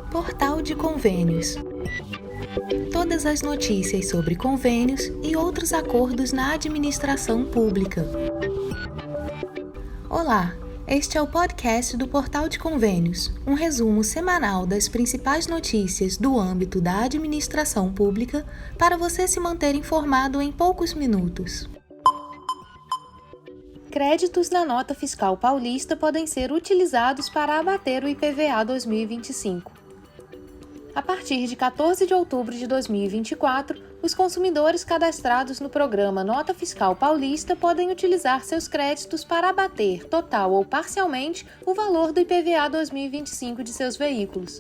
Portal de Convênios. Todas as notícias sobre convênios e outros acordos na administração pública. Olá, este é o podcast do Portal de Convênios, um resumo semanal das principais notícias do âmbito da administração pública para você se manter informado em poucos minutos. Créditos na nota fiscal paulista podem ser utilizados para abater o IPVA 2025. A partir de 14 de outubro de 2024, os consumidores cadastrados no programa Nota Fiscal Paulista podem utilizar seus créditos para abater, total ou parcialmente, o valor do IPVA 2025 de seus veículos.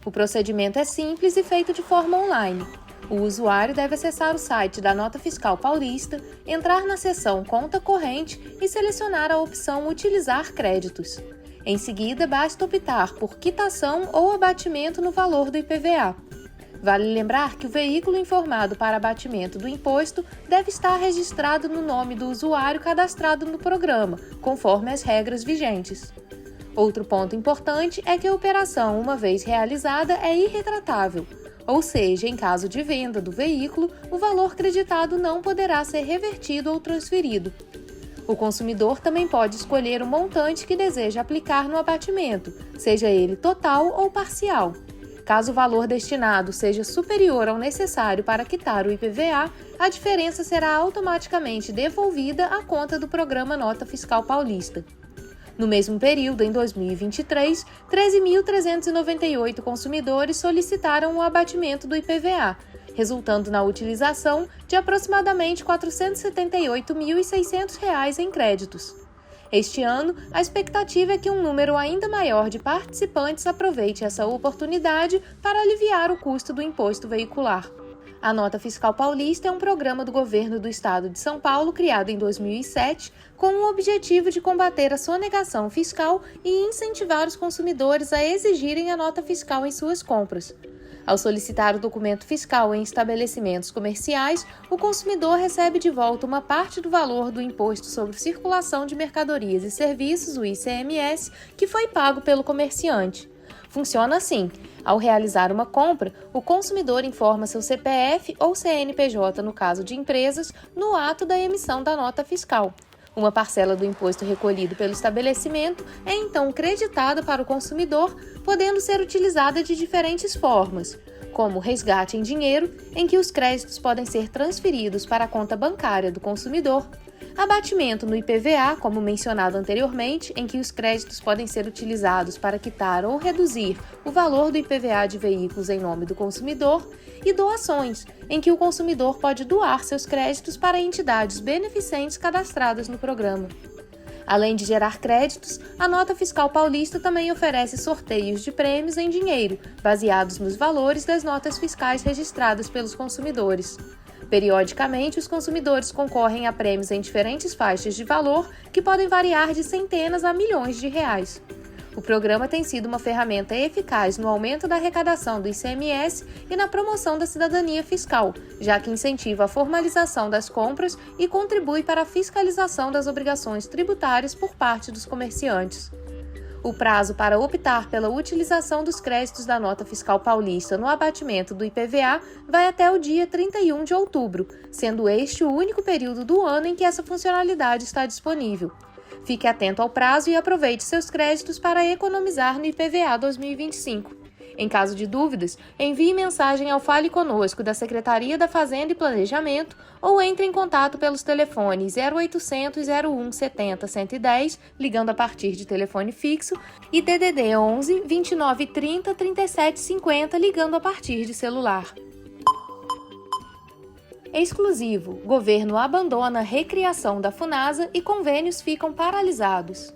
O procedimento é simples e feito de forma online. O usuário deve acessar o site da Nota Fiscal Paulista, entrar na seção Conta Corrente e selecionar a opção Utilizar créditos. Em seguida, basta optar por quitação ou abatimento no valor do IPVA. Vale lembrar que o veículo informado para abatimento do imposto deve estar registrado no nome do usuário cadastrado no programa, conforme as regras vigentes. Outro ponto importante é que a operação, uma vez realizada, é irretratável. Ou seja, em caso de venda do veículo, o valor creditado não poderá ser revertido ou transferido. O consumidor também pode escolher o montante que deseja aplicar no abatimento, seja ele total ou parcial. Caso o valor destinado seja superior ao necessário para quitar o IPVA, a diferença será automaticamente devolvida à conta do Programa Nota Fiscal Paulista. No mesmo período, em 2023, 13.398 consumidores solicitaram o abatimento do IPVA, resultando na utilização de aproximadamente R$ 478.600 em créditos. Este ano, a expectativa é que um número ainda maior de participantes aproveite essa oportunidade para aliviar o custo do imposto veicular. A Nota Fiscal Paulista é um programa do governo do estado de São Paulo criado em 2007 com o objetivo de combater a sonegação fiscal e incentivar os consumidores a exigirem a nota fiscal em suas compras. Ao solicitar o documento fiscal em estabelecimentos comerciais, o consumidor recebe de volta uma parte do valor do Imposto sobre Circulação de Mercadorias e Serviços, o ICMS, que foi pago pelo comerciante. Funciona assim: ao realizar uma compra, o consumidor informa seu CPF ou CNPJ, no caso de empresas, no ato da emissão da nota fiscal. Uma parcela do imposto recolhido pelo estabelecimento é então creditada para o consumidor, podendo ser utilizada de diferentes formas, como resgate em dinheiro, em que os créditos podem ser transferidos para a conta bancária do consumidor, abatimento no IPVA, como mencionado anteriormente, em que os créditos podem ser utilizados para quitar ou reduzir o valor do IPVA de veículos em nome do consumidor, e doações, em que o consumidor pode doar seus créditos para entidades beneficentes cadastradas no programa. Além de gerar créditos, a Nota Fiscal Paulista também oferece sorteios de prêmios em dinheiro, baseados nos valores das notas fiscais registradas pelos consumidores. Periodicamente, os consumidores concorrem a prêmios em diferentes faixas de valor que podem variar de centenas a milhões de reais. O programa tem sido uma ferramenta eficaz no aumento da arrecadação do ICMS e na promoção da cidadania fiscal, já que incentiva a formalização das compras e contribui para a fiscalização das obrigações tributárias por parte dos comerciantes. O prazo para optar pela utilização dos créditos da Nota Fiscal Paulista no abatimento do IPVA vai até o dia 31 de outubro, sendo este o único período do ano em que essa funcionalidade está disponível. Fique atento ao prazo e aproveite seus créditos para economizar no IPVA 2025. Em caso de dúvidas, envie mensagem ao Fale Conosco da Secretaria da Fazenda e Planejamento ou entre em contato pelos telefones 0800 01 70 110, ligando a partir de telefone fixo, e DDD 11 29 30 37 50, ligando a partir de celular. Exclusivo: governo abandona recriação da Funasa e convênios ficam paralisados.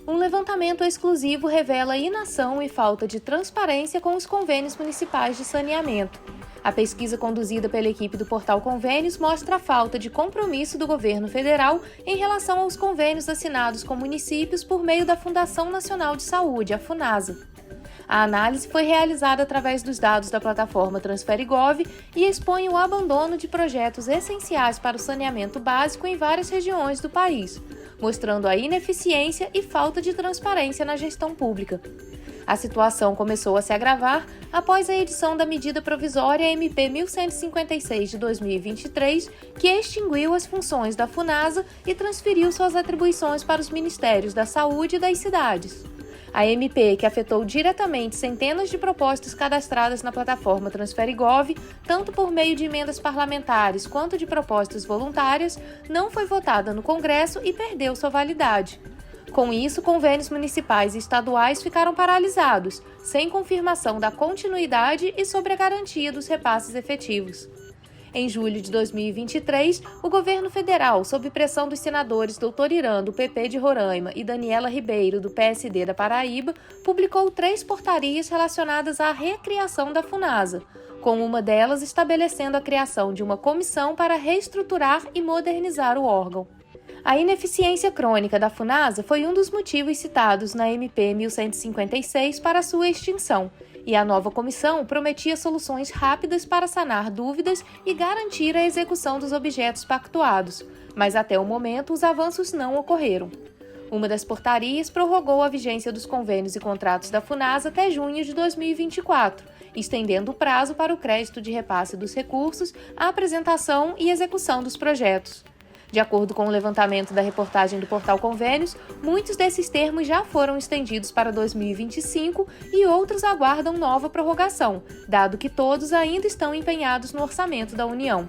Um levantamento exclusivo revela inação e falta de transparência com os convênios municipais de saneamento. A pesquisa conduzida pela equipe do Portal Convênios mostra a falta de compromisso do governo federal em relação aos convênios assinados com municípios por meio da Fundação Nacional de Saúde, a Funasa. A análise foi realizada através dos dados da plataforma Transferigov e expõe o abandono de projetos essenciais para o saneamento básico em várias regiões do país, mostrando a ineficiência e falta de transparência na gestão pública. A situação começou a se agravar após a edição da medida provisória MP 1156 de 2023, que extinguiu as funções da Funasa e transferiu suas atribuições para os Ministérios da Saúde e das cidades. A MP, que afetou diretamente centenas de propostas cadastradas na plataforma Transferigov, tanto por meio de emendas parlamentares quanto de propostas voluntárias, não foi votada no Congresso e perdeu sua validade. Com isso, convênios municipais e estaduais ficaram paralisados, sem confirmação da continuidade e sobre a garantia dos repasses efetivos. Em julho de 2023, o governo federal, sob pressão dos senadores Dr. Irã, do PP de Roraima, e Daniela Ribeiro, do PSD da Paraíba, publicou 3 portarias relacionadas à recriação da Funasa, com uma delas estabelecendo a criação de uma comissão para reestruturar e modernizar o órgão. A ineficiência crônica da Funasa foi um dos motivos citados na MP 1156 para sua extinção, e a nova comissão prometia soluções rápidas para sanar dúvidas e garantir a execução dos objetos pactuados, mas até o momento os avanços não ocorreram. Uma das portarias prorrogou a vigência dos convênios e contratos da Funasa até junho de 2024, estendendo o prazo para o crédito de repasse dos recursos, a apresentação e execução dos projetos. De acordo com o levantamento da reportagem do Portal Convênios, muitos desses termos já foram estendidos para 2025 e outros aguardam nova prorrogação, dado que todos ainda estão empenhados no orçamento da União.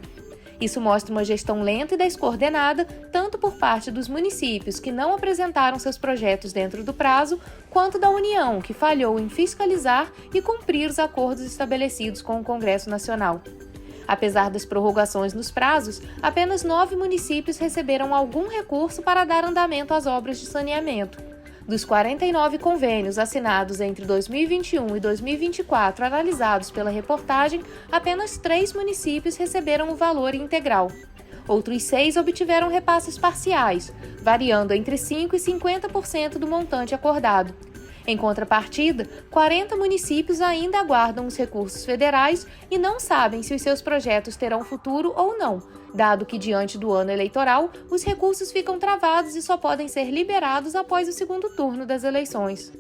Isso mostra uma gestão lenta e descoordenada, tanto por parte dos municípios que não apresentaram seus projetos dentro do prazo, quanto da União, que falhou em fiscalizar e cumprir os acordos estabelecidos com o Congresso Nacional. Apesar das prorrogações nos prazos, apenas 9 municípios receberam algum recurso para dar andamento às obras de saneamento. Dos 49 convênios assinados entre 2021 e 2024 analisados pela reportagem, apenas 3 municípios receberam o valor integral. Outros 6 obtiveram repasses parciais, variando entre 5% e 50% do montante acordado. Em contrapartida, 40 municípios ainda aguardam os recursos federais e não sabem se os seus projetos terão futuro ou não, dado que, diante do ano eleitoral, os recursos ficam travados e só podem ser liberados após o segundo turno das eleições.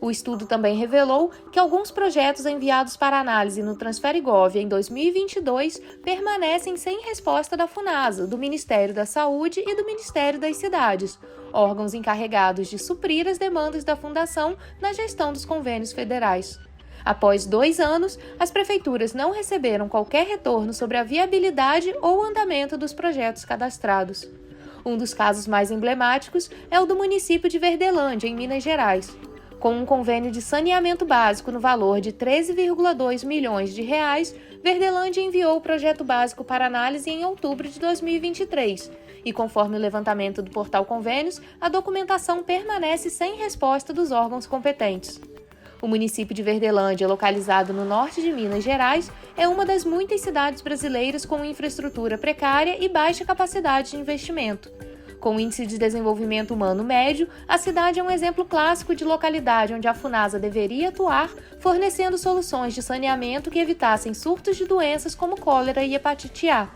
O estudo também revelou que alguns projetos enviados para análise no Transferigov em 2022 permanecem sem resposta da Funasa, do Ministério da Saúde e do Ministério das Cidades, órgãos encarregados de suprir as demandas da Fundação na gestão dos convênios federais. Após 2 anos, as prefeituras não receberam qualquer retorno sobre a viabilidade ou andamento dos projetos cadastrados. Um dos casos mais emblemáticos é o do município de Verdelândia, em Minas Gerais. Com um convênio de saneamento básico no valor de R$ 13,2 milhões, Verdelândia enviou o projeto básico para análise em outubro de 2023. E, conforme o levantamento do Portal Convênios, a documentação permanece sem resposta dos órgãos competentes. O município de Verdelândia, localizado no norte de Minas Gerais, é uma das muitas cidades brasileiras com infraestrutura precária e baixa capacidade de investimento. Com índice de desenvolvimento humano médio, a cidade é um exemplo clássico de localidade onde a Funasa deveria atuar, fornecendo soluções de saneamento que evitassem surtos de doenças como cólera e hepatite A.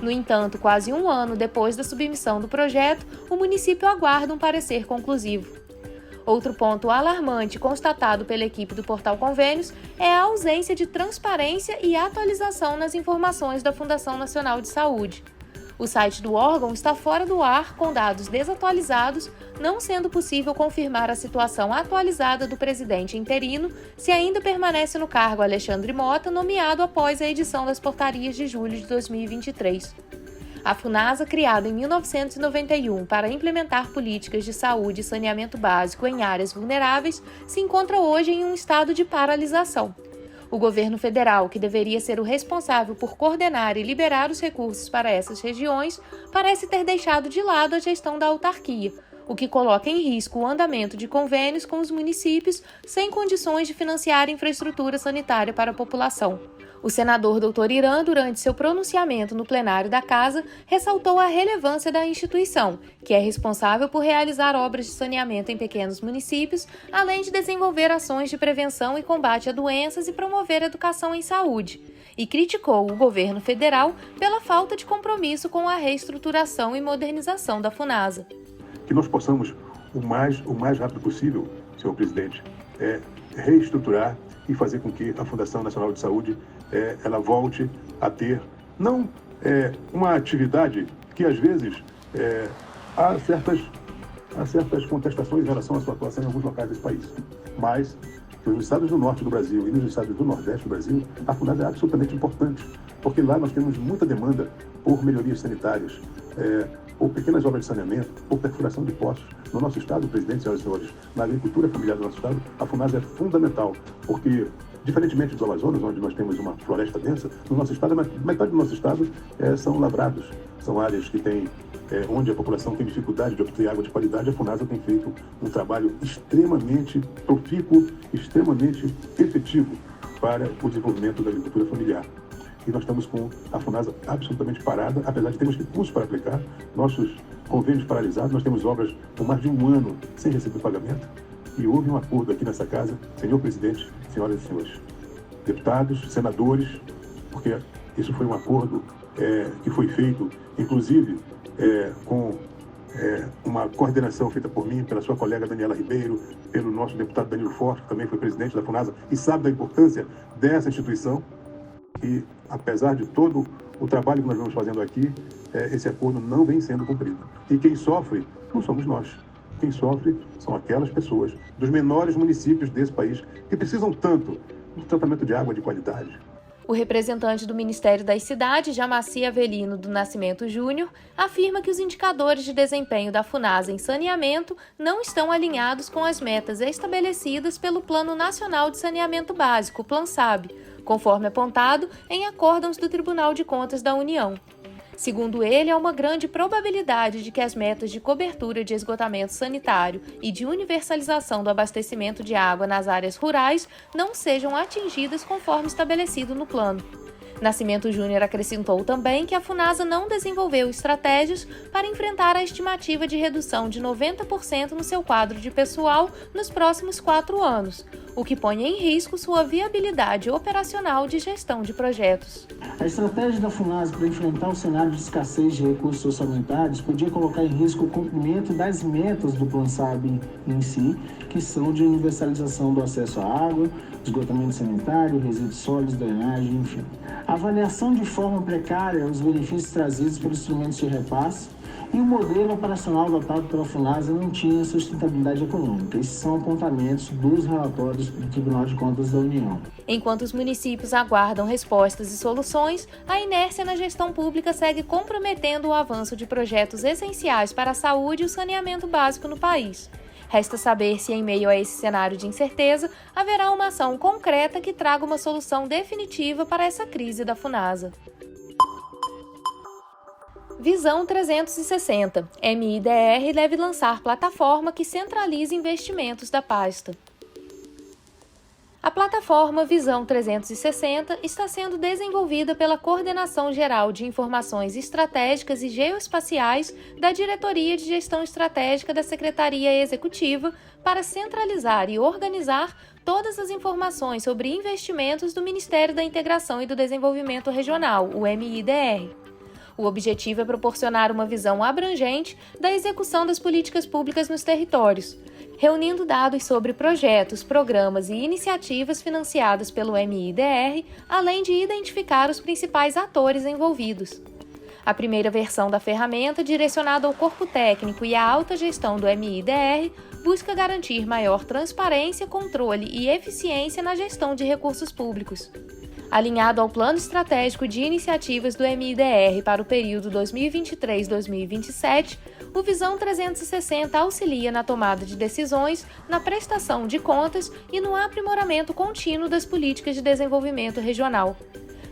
No entanto, quase 1 ano depois da submissão do projeto, o município aguarda um parecer conclusivo. Outro ponto alarmante constatado pela equipe do Portal Convênios é a ausência de transparência e atualização nas informações da Fundação Nacional de Saúde. O site do órgão está fora do ar, com dados desatualizados, não sendo possível confirmar a situação atualizada do presidente interino, se ainda permanece no cargo Alexandre Mota, nomeado após a edição das portarias de julho de 2023. A Funasa, criada em 1991 para implementar políticas de saúde e saneamento básico em áreas vulneráveis, se encontra hoje em um estado de paralisação. O governo federal, que deveria ser o responsável por coordenar e liberar os recursos para essas regiões, parece ter deixado de lado a gestão da autarquia, o que coloca em risco o andamento de convênios com os municípios sem condições de financiar infraestrutura sanitária para a população. O senador Dr. Irã, durante seu pronunciamento no plenário da Casa, ressaltou a relevância da instituição, que é responsável por realizar obras de saneamento em pequenos municípios, além de desenvolver ações de prevenção e combate a doenças e promover educação em saúde, e criticou o governo federal pela falta de compromisso com a reestruturação e modernização da Funasa. que nós possamos, o mais rápido possível, senhor presidente, reestruturar e fazer com que a Fundação Nacional de Saúde ela volte a ter, não uma atividade que às vezes há certas contestações em relação à sua atuação em alguns locais desse país, mas nos estados do norte do Brasil e nos estados do nordeste do Brasil, a Funasa é absolutamente importante, porque lá nós temos muita demanda por melhorias sanitárias, por pequenas obras de saneamento, por perfuração de poços. No nosso estado, presidente, senhoras e senhores, na agricultura familiar do nosso estado, a Funasa é fundamental, porque, diferentemente do Amazonas, onde nós temos uma floresta densa, no nosso estado, metade do nosso estado são lavrados, são áreas que têm onde a população tem dificuldade de obter água de qualidade. A Funasa tem feito um trabalho extremamente profícuo, extremamente efetivo para o desenvolvimento da agricultura familiar. E nós estamos com a Funasa absolutamente parada, apesar de termos recursos para aplicar, nossos convênios paralisados, nós temos obras por mais de um ano sem receber pagamento, e houve um acordo aqui nessa casa, senhor presidente, senhoras e senhores, deputados, senadores, porque isso foi um acordo que foi feito, inclusive, com uma coordenação feita por mim, pela sua colega Daniela Ribeiro, pelo nosso deputado Danilo Forte, que também foi presidente da Funasa e sabe da importância dessa instituição. E, apesar de todo o trabalho que nós vamos fazendo aqui, esse acordo não vem sendo cumprido. E quem sofre não somos nós. Quem sofre são aquelas pessoas dos menores municípios desse país que precisam tanto do tratamento de água de qualidade. O representante do Ministério das Cidades, Jamaci Avelino do Nascimento Júnior, afirma que os indicadores de desempenho da Funasa em saneamento não estão alinhados com as metas estabelecidas pelo Plano Nacional de Saneamento Básico, PLANSAB, conforme apontado em acórdãos do Tribunal de Contas da União. Segundo ele, há uma grande probabilidade de que as metas de cobertura de esgotamento sanitário e de universalização do abastecimento de água nas áreas rurais não sejam atingidas conforme estabelecido no plano. Nascimento Júnior acrescentou também que a Funasa não desenvolveu estratégias para enfrentar a estimativa de redução de 90% no seu quadro de pessoal nos próximos 4 anos, o que põe em risco sua viabilidade operacional de gestão de projetos. A estratégia da Funasa para enfrentar o cenário de escassez de recursos orçamentários podia colocar em risco o cumprimento das metas do PLANSAB em si, que são de universalização do acesso à água, esgotamento sanitário, resíduos sólidos, drenagem, enfim. A avaliação de forma precária os benefícios trazidos pelos instrumentos de repasse e o modelo operacional adotado pela Funasa não tinha sustentabilidade econômica. Esses são apontamentos dos relatórios do Tribunal de Contas da União. Enquanto os municípios aguardam respostas e soluções, a inércia na gestão pública segue comprometendo o avanço de projetos essenciais para a saúde e o saneamento básico no país. Resta saber se, em meio a esse cenário de incerteza, haverá uma ação concreta que traga uma solução definitiva para essa crise da Funasa. Visão 360. MIDR deve lançar plataforma que centralize investimentos da pasta. A plataforma Visão 360 está sendo desenvolvida pela Coordenação Geral de Informações Estratégicas e Geoespaciais da Diretoria de Gestão Estratégica da Secretaria Executiva para centralizar e organizar todas as informações sobre investimentos do Ministério da Integração e do Desenvolvimento Regional, o MIDR. O objetivo é proporcionar uma visão abrangente da execução das políticas públicas nos territórios, reunindo dados sobre projetos, programas e iniciativas financiados pelo MIDR, além de identificar os principais atores envolvidos. A primeira versão da ferramenta, direcionada ao corpo técnico e à alta gestão do MIDR, busca garantir maior transparência, controle e eficiência na gestão de recursos públicos. Alinhado ao Plano Estratégico de Iniciativas do MIDR para o período 2023-2027, o Visão 360 auxilia na tomada de decisões, na prestação de contas e no aprimoramento contínuo das políticas de desenvolvimento regional.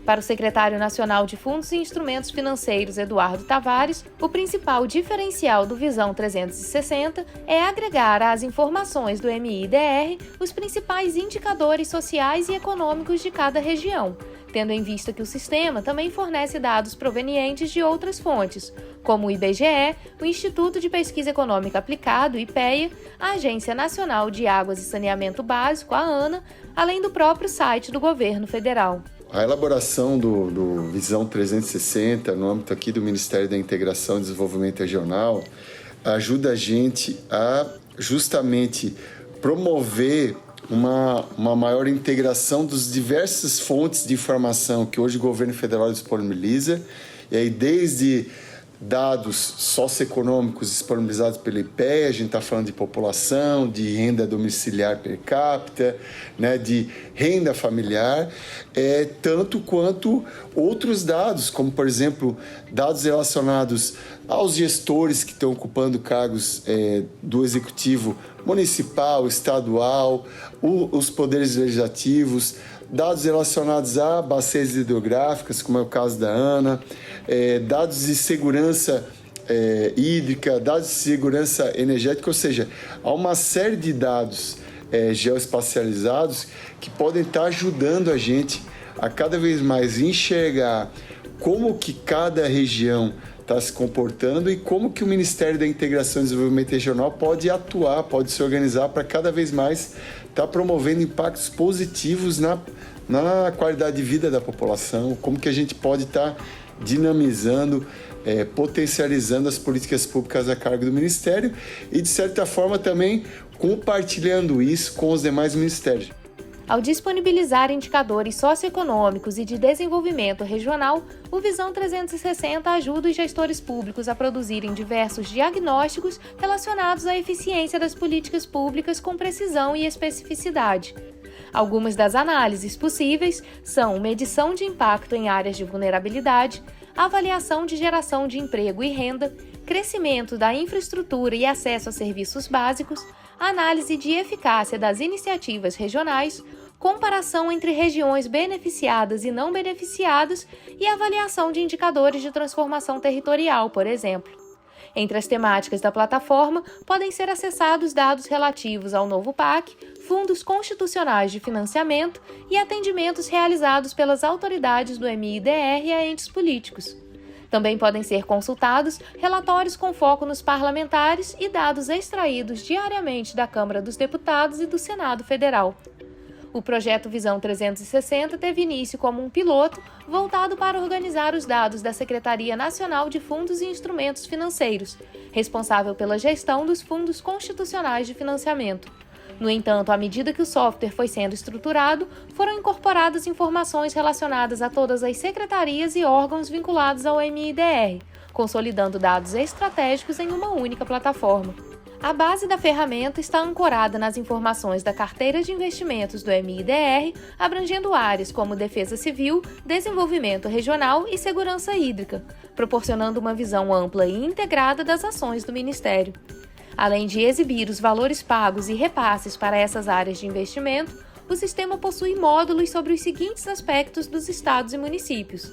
Para o secretário nacional de Fundos e Instrumentos Financeiros, Eduardo Tavares, o principal diferencial do Visão 360 é agregar às informações do MIDR os principais indicadores sociais e econômicos de cada região, tendo em vista que o sistema também fornece dados provenientes de outras fontes, como o IBGE, o Instituto de Pesquisa Econômica Aplicado, IPEA, a Agência Nacional de Águas e Saneamento Básico, a ANA, além do próprio site do governo federal. A elaboração do Visão 360, no âmbito aqui do Ministério da Integração e Desenvolvimento Regional, ajuda a gente a justamente promover uma maior integração das diversas fontes de informação que hoje o governo federal disponibiliza, e aí desde dados socioeconômicos disponibilizados pelo IPEA, a gente está falando de população, de renda domiciliar per capita, né, de renda familiar, tanto quanto outros dados, como, por exemplo, dados relacionados aos gestores que estão ocupando cargos do executivo municipal, estadual, os poderes legislativos, dados relacionados a bacias hidrográficas, como é o caso da ANA, dados de segurança hídrica, dados de segurança energética, ou seja, há uma série de dados geoespacializados que podem estar ajudando a gente a cada vez mais enxergar como que cada região está se comportando e como que o Ministério da Integração e Desenvolvimento Regional pode atuar, pode se organizar para cada vez mais estar promovendo impactos positivos na qualidade de vida da população, como que a gente pode estar dinamizando, potencializando as políticas públicas a cargo do Ministério e, de certa forma, também compartilhando isso com os demais ministérios. Ao disponibilizar indicadores socioeconômicos e de desenvolvimento regional, o Visão 360 ajuda os gestores públicos a produzirem diversos diagnósticos relacionados à eficiência das políticas públicas com precisão e especificidade. Algumas das análises possíveis são medição de impacto em áreas de vulnerabilidade, avaliação de geração de emprego e renda, crescimento da infraestrutura e acesso a serviços básicos, análise de eficácia das iniciativas regionais, comparação entre regiões beneficiadas e não beneficiadas e avaliação de indicadores de transformação territorial, por exemplo. Entre as temáticas da plataforma, podem ser acessados dados relativos ao novo PAC, fundos constitucionais de financiamento e atendimentos realizados pelas autoridades do MIDR a entes políticos. Também podem ser consultados relatórios com foco nos parlamentares e dados extraídos diariamente da Câmara dos Deputados e do Senado Federal. O projeto Visão 360 teve início como um piloto voltado para organizar os dados da Secretaria Nacional de Fundos e Instrumentos Financeiros, responsável pela gestão dos fundos constitucionais de financiamento. No entanto, à medida que o software foi sendo estruturado, foram incorporadas informações relacionadas a todas as secretarias e órgãos vinculados ao MIDR, consolidando dados estratégicos em uma única plataforma. A base da ferramenta está ancorada nas informações da carteira de investimentos do MIDR, abrangendo áreas como defesa civil, desenvolvimento regional e segurança hídrica, proporcionando uma visão ampla e integrada das ações do Ministério. Além de exibir os valores pagos e repasses para essas áreas de investimento, o sistema possui módulos sobre os seguintes aspectos dos estados e municípios: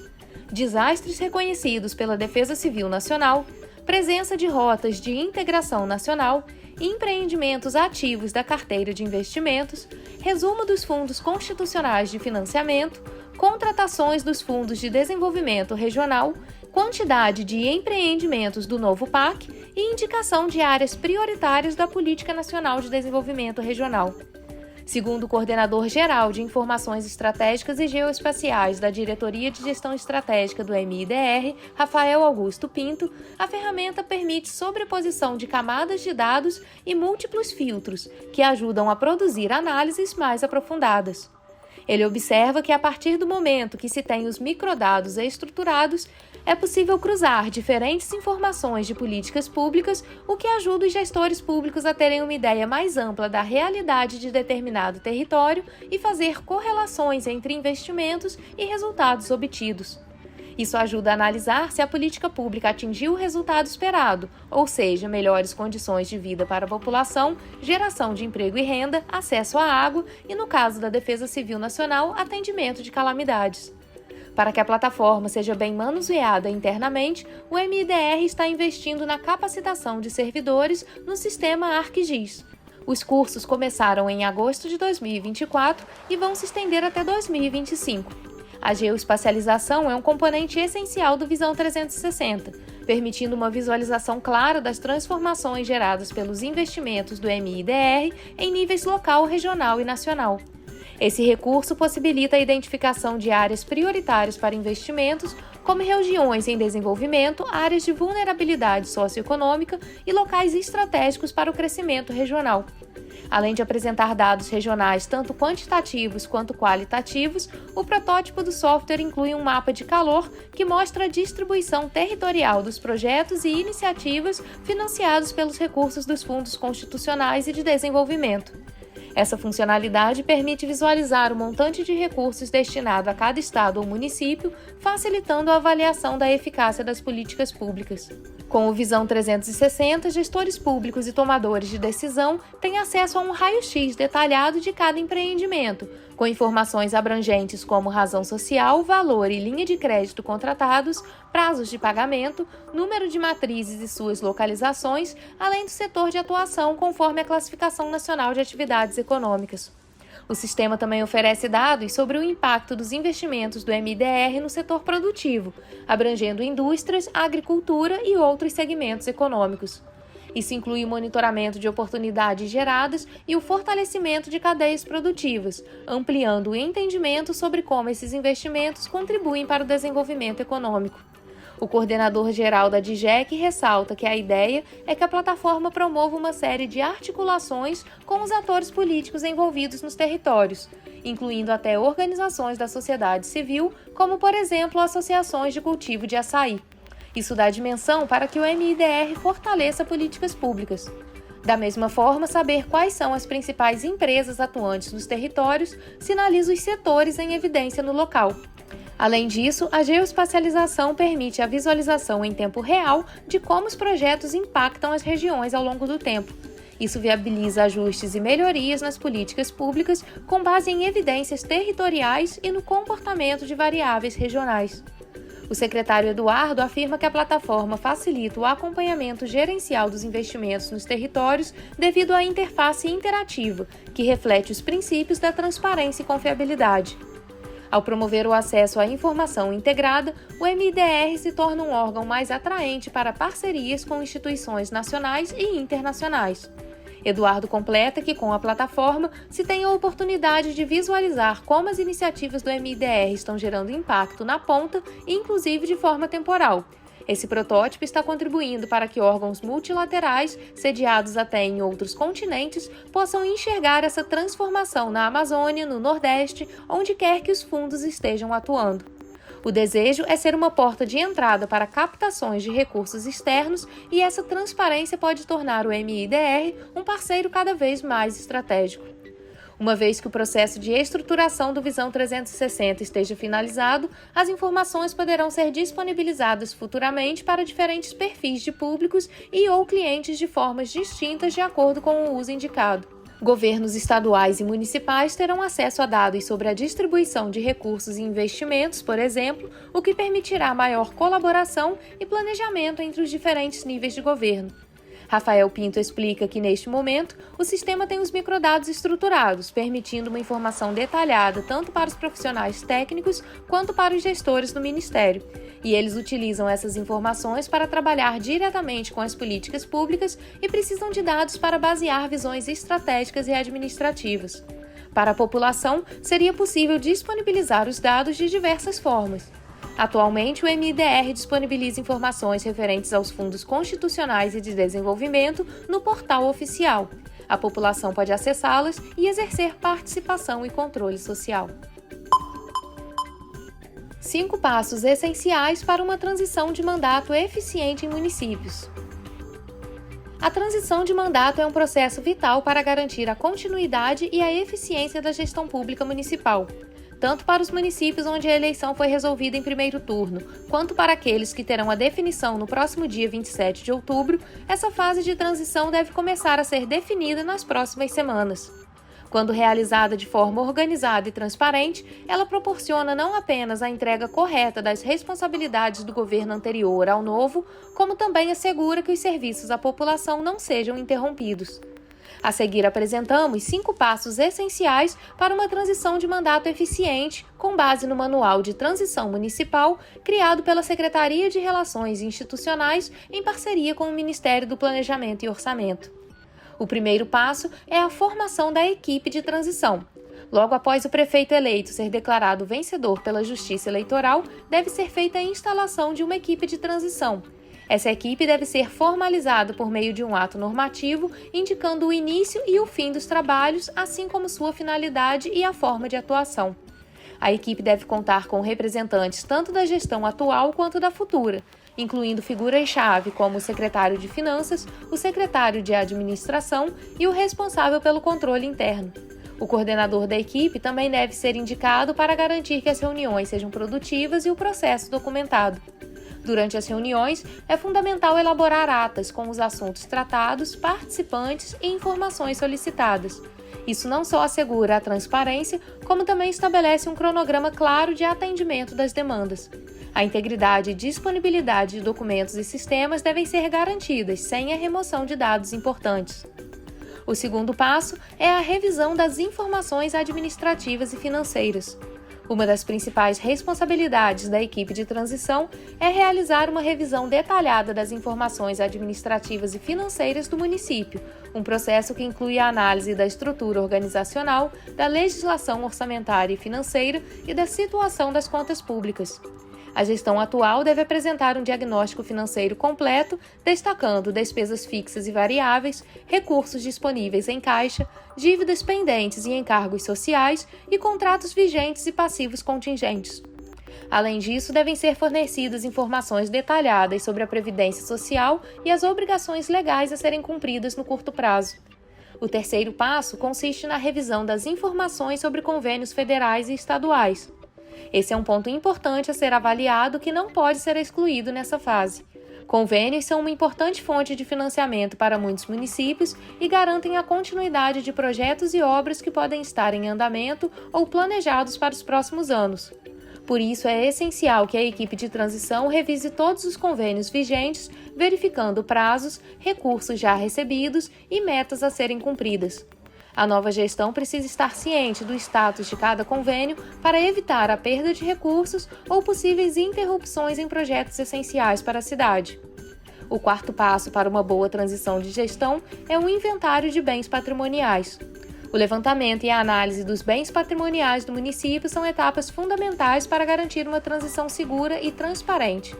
desastres reconhecidos pela Defesa Civil Nacional, presença de rotas de integração nacional, empreendimentos ativos da carteira de investimentos, resumo dos fundos constitucionais de financiamento, contratações dos fundos de desenvolvimento regional, quantidade de empreendimentos do novo PAC e indicação de áreas prioritárias da Política Nacional de Desenvolvimento Regional. Segundo o coordenador-geral de Informações Estratégicas e Geoespaciais da Diretoria de Gestão Estratégica do MIDR, Rafael Augusto Pinto, a ferramenta permite sobreposição de camadas de dados e múltiplos filtros, que ajudam a produzir análises mais aprofundadas. Ele observa que, a partir do momento que se tem os microdados estruturados, é possível cruzar diferentes informações de políticas públicas, o que ajuda os gestores públicos a terem uma ideia mais ampla da realidade de determinado território e fazer correlações entre investimentos e resultados obtidos. Isso ajuda a analisar se a política pública atingiu o resultado esperado, ou seja, melhores condições de vida para a população, geração de emprego e renda, acesso à água e, no caso da Defesa Civil Nacional, atendimento de calamidades. Para que a plataforma seja bem manuseada internamente, o MIDR está investindo na capacitação de servidores no sistema ArcGIS. Os cursos começaram em agosto de 2024 e vão se estender até 2025. A geoespacialização é um componente essencial do Visão 360, permitindo uma visualização clara das transformações geradas pelos investimentos do MIDR em níveis local, regional e nacional. Esse recurso possibilita a identificação de áreas prioritárias para investimentos, como regiões em desenvolvimento, áreas de vulnerabilidade socioeconômica e locais estratégicos para o crescimento regional. Além de apresentar dados regionais tanto quantitativos quanto qualitativos, o protótipo do software inclui um mapa de calor que mostra a distribuição territorial dos projetos e iniciativas financiados pelos recursos dos fundos constitucionais e de desenvolvimento. Essa funcionalidade permite visualizar o montante de recursos destinado a cada estado ou município, facilitando a avaliação da eficácia das políticas públicas. Com o Visão 360, gestores públicos e tomadores de decisão têm acesso a um raio-x detalhado de cada empreendimento, com informações abrangentes como razão social, valor e linha de crédito contratados, prazos de pagamento, número de matrizes e suas localizações, além do setor de atuação conforme a Classificação Nacional de Atividades Econômicas. O sistema também oferece dados sobre o impacto dos investimentos do MIDR no setor produtivo, abrangendo indústrias, agricultura e outros segmentos econômicos. Isso inclui o monitoramento de oportunidades geradas e o fortalecimento de cadeias produtivas, ampliando o entendimento sobre como esses investimentos contribuem para o desenvolvimento econômico. O coordenador-geral da DGEC ressalta que a ideia é que a plataforma promova uma série de articulações com os atores políticos envolvidos nos territórios, incluindo até organizações da sociedade civil, como, por exemplo, associações de cultivo de açaí. Isso dá dimensão para que o MIDR fortaleça políticas públicas. Da mesma forma, saber quais são as principais empresas atuantes nos territórios sinaliza os setores em evidência no local. Além disso, a geoespacialização permite a visualização em tempo real de como os projetos impactam as regiões ao longo do tempo. Isso viabiliza ajustes e melhorias nas políticas públicas com base em evidências territoriais e no comportamento de variáveis regionais. O secretário Eduardo afirma que a plataforma facilita o acompanhamento gerencial dos investimentos nos territórios devido à interface interativa, que reflete os princípios da transparência e confiabilidade. Ao promover o acesso à informação integrada, o MIDR se torna um órgão mais atraente para parcerias com instituições nacionais e internacionais. Eduardo completa que, com a plataforma, se tem a oportunidade de visualizar como as iniciativas do MIDR estão gerando impacto na ponta, inclusive de forma temporal. Esse protótipo está contribuindo para que órgãos multilaterais, sediados até em outros continentes, possam enxergar essa transformação na Amazônia, no Nordeste, onde quer que os fundos estejam atuando. O desejo é ser uma porta de entrada para captações de recursos externos e essa transparência pode tornar o MIDR um parceiro cada vez mais estratégico. Uma vez que o processo de estruturação do Visão 360 esteja finalizado, as informações poderão ser disponibilizadas futuramente para diferentes perfis de públicos e ou clientes de formas distintas de acordo com o uso indicado. Governos estaduais e municipais terão acesso a dados sobre a distribuição de recursos e investimentos, por exemplo, o que permitirá maior colaboração e planejamento entre os diferentes níveis de governo. Rafael Pinto explica que, neste momento, o sistema tem os microdados estruturados, permitindo uma informação detalhada tanto para os profissionais técnicos quanto para os gestores do Ministério. E eles utilizam essas informações para trabalhar diretamente com as políticas públicas e precisam de dados para basear visões estratégicas e administrativas. Para a população, seria possível disponibilizar os dados de diversas formas. Atualmente, o MIDR disponibiliza informações referentes aos fundos constitucionais e de desenvolvimento no portal oficial. A população pode acessá-las e exercer participação e controle social. 5 passos essenciais para uma transição de mandato eficiente em municípios. A transição de mandato é um processo vital para garantir a continuidade e a eficiência da gestão pública municipal, tanto para os municípios onde a eleição foi resolvida em primeiro turno, quanto para aqueles que terão a definição no próximo dia 27 de outubro. Essa fase de transição deve começar a ser definida nas próximas semanas. Quando realizada de forma organizada e transparente, ela proporciona não apenas a entrega correta das responsabilidades do governo anterior ao novo, como também assegura que os serviços à população não sejam interrompidos. A seguir, apresentamos 5 passos essenciais para uma transição de mandato eficiente, com base no Manual de Transição Municipal, criado pela Secretaria de Relações Institucionais em parceria com o Ministério do Planejamento e Orçamento. O primeiro passo é a formação da equipe de transição. Logo após o prefeito eleito ser declarado vencedor pela Justiça Eleitoral, deve ser feita a instalação de uma equipe de transição. Essa equipe deve ser formalizada por meio de um ato normativo, indicando o início e o fim dos trabalhos, assim como sua finalidade e a forma de atuação. A equipe deve contar com representantes tanto da gestão atual quanto da futura, incluindo figuras-chave como o secretário de Finanças, o secretário de Administração e o responsável pelo controle interno. O coordenador da equipe também deve ser indicado para garantir que as reuniões sejam produtivas e o processo documentado. Durante as reuniões, é fundamental elaborar atas com os assuntos tratados, participantes e informações solicitadas. Isso não só assegura a transparência, como também estabelece um cronograma claro de atendimento das demandas. A integridade e disponibilidade de documentos e sistemas devem ser garantidas, sem a remoção de dados importantes. O segundo passo é a revisão das informações administrativas e financeiras. Uma das principais responsabilidades da equipe de transição é realizar uma revisão detalhada das informações administrativas e financeiras do município, um processo que inclui a análise da estrutura organizacional, da legislação orçamentária e financeira e da situação das contas públicas. A gestão atual deve apresentar um diagnóstico financeiro completo, destacando despesas fixas e variáveis, recursos disponíveis em caixa, dívidas pendentes e encargos sociais e contratos vigentes e passivos contingentes. Além disso, devem ser fornecidas informações detalhadas sobre a previdência social e as obrigações legais a serem cumpridas no curto prazo. O terceiro passo consiste na revisão das informações sobre convênios federais e estaduais. Esse é um ponto importante a ser avaliado que não pode ser excluído nessa fase. Convênios são uma importante fonte de financiamento para muitos municípios e garantem a continuidade de projetos e obras que podem estar em andamento ou planejados para os próximos anos. Por isso, é essencial que a equipe de transição revise todos os convênios vigentes, verificando prazos, recursos já recebidos e metas a serem cumpridas. A nova gestão precisa estar ciente do status de cada convênio para evitar a perda de recursos ou possíveis interrupções em projetos essenciais para a cidade. O quarto passo para uma boa transição de gestão é o inventário de bens patrimoniais. O levantamento e a análise dos bens patrimoniais do município são etapas fundamentais para garantir uma transição segura e transparente.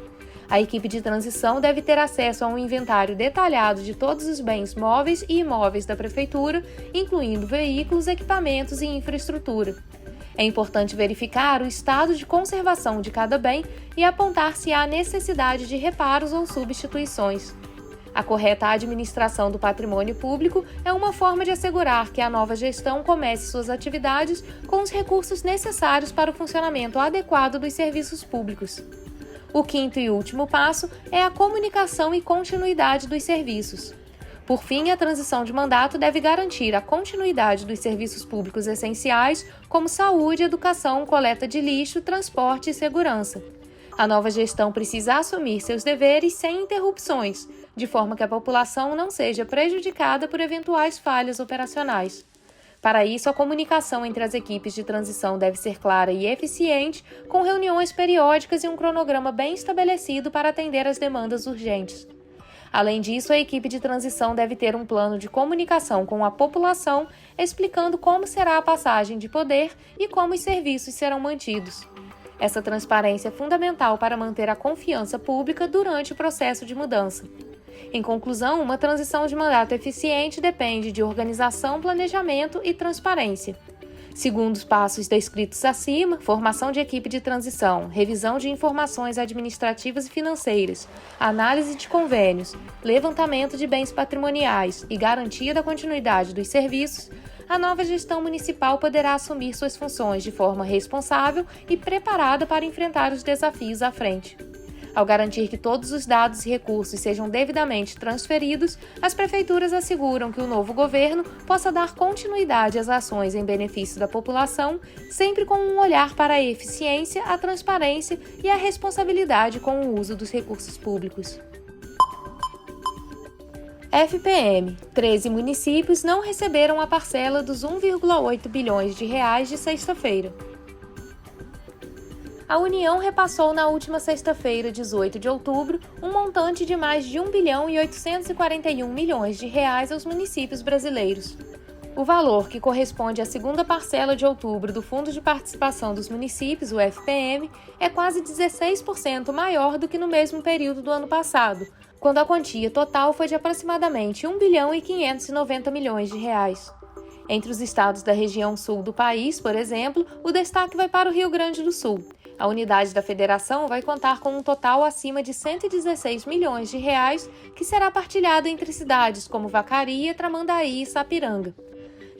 A equipe de transição deve ter acesso a um inventário detalhado de todos os bens móveis e imóveis da Prefeitura, incluindo veículos, equipamentos e infraestrutura. É importante verificar o estado de conservação de cada bem e apontar se há necessidade de reparos ou substituições. A correta administração do patrimônio público é uma forma de assegurar que a nova gestão comece suas atividades com os recursos necessários para o funcionamento adequado dos serviços públicos. O quinto e último passo é a comunicação e continuidade dos serviços. Por fim, a transição de mandato deve garantir a continuidade dos serviços públicos essenciais, como saúde, educação, coleta de lixo, transporte e segurança. A nova gestão precisa assumir seus deveres sem interrupções, de forma que a população não seja prejudicada por eventuais falhas operacionais. Para isso, a comunicação entre as equipes de transição deve ser clara e eficiente, com reuniões periódicas e um cronograma bem estabelecido para atender às demandas urgentes. Além disso, a equipe de transição deve ter um plano de comunicação com a população, explicando como será a passagem de poder e como os serviços serão mantidos. Essa transparência é fundamental para manter a confiança pública durante o processo de mudança. Em conclusão, uma transição de mandato eficiente depende de organização, planejamento e transparência. Segundo os passos descritos acima, formação de equipe de transição, revisão de informações administrativas e financeiras, análise de convênios, levantamento de bens patrimoniais e garantia da continuidade dos serviços, a nova gestão municipal poderá assumir suas funções de forma responsável e preparada para enfrentar os desafios à frente. Ao garantir que todos os dados e recursos sejam devidamente transferidos, as prefeituras asseguram que o novo governo possa dar continuidade às ações em benefício da população, sempre com um olhar para a eficiência, a transparência e a responsabilidade com o uso dos recursos públicos. FPM. 13 municípios não receberam a parcela dos 1,8 bilhões de reais de sexta-feira. A União repassou na última sexta-feira, 18 de outubro, um montante de mais de 1 bilhão e 841 milhões de reais aos municípios brasileiros. O valor, que corresponde à segunda parcela de outubro do Fundo de Participação dos Municípios, o FPM, é quase 16% maior do que no mesmo período do ano passado, quando a quantia total foi de aproximadamente R$ 1 bilhão e 590 milhões de reais. Entre os estados da região sul do país, por exemplo, o destaque vai para o Rio Grande do Sul. A unidade da federação vai contar com um total acima de R$ 116 milhões de reais, que será partilhado entre cidades como Vacaria, Tramandaí e Sapiranga.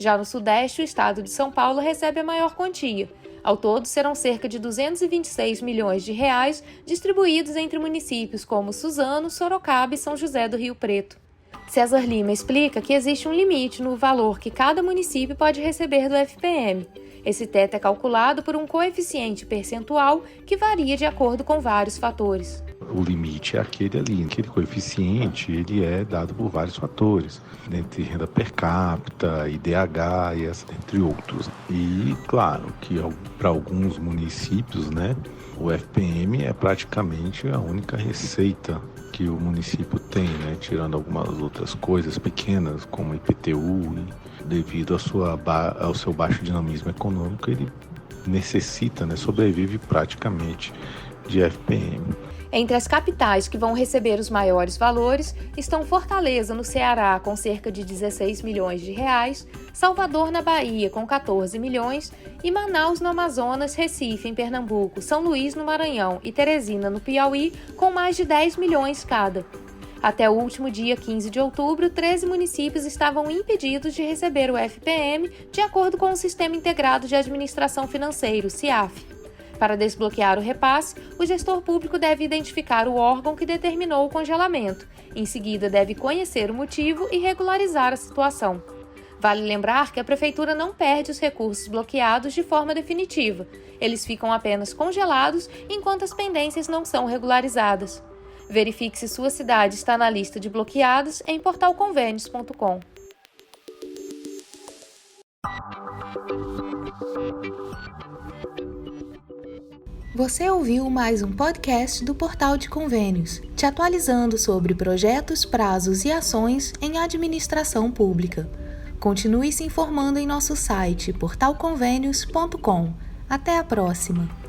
Já no Sudeste, o estado de São Paulo recebe a maior quantia. Ao todo, serão cerca de R$ 226 milhões de reais distribuídos entre municípios como Suzano, Sorocaba e São José do Rio Preto. César Lima explica que existe um limite no valor que cada município pode receber do FPM. Esse teto é calculado por um coeficiente percentual que varia de acordo com vários fatores. O limite é aquele ali, aquele coeficiente ele é dado por vários fatores, entre renda per capita, IDH e entre outros. E claro que para alguns municípios, o FPM é praticamente a única receita que o município tem, tirando algumas outras coisas pequenas como IPTU, devido ao seu baixo dinamismo econômico, ele necessita, sobrevive praticamente de FPM. Entre as capitais que vão receber os maiores valores estão Fortaleza, no Ceará, com cerca de 16 milhões de reais, Salvador, na Bahia, com 14 milhões, e Manaus, no Amazonas, Recife, em Pernambuco, São Luís, no Maranhão e Teresina, no Piauí, com mais de 10 milhões cada. Até o último dia 15 de outubro, 13 municípios estavam impedidos de receber o FPM, de acordo com o Sistema Integrado de Administração Financeira, o SIAF. Para desbloquear o repasse, o gestor público deve identificar o órgão que determinou o congelamento. Em seguida, deve conhecer o motivo e regularizar a situação. Vale lembrar que a Prefeitura não perde os recursos bloqueados de forma definitiva. Eles ficam apenas congelados enquanto as pendências não são regularizadas. Verifique se sua cidade está na lista de bloqueados em portalconvênios.com. Você ouviu mais um podcast do Portal de Convênios, te atualizando sobre projetos, prazos e ações em administração pública. Continue se informando em nosso site portalconvênios.com. Até a próxima!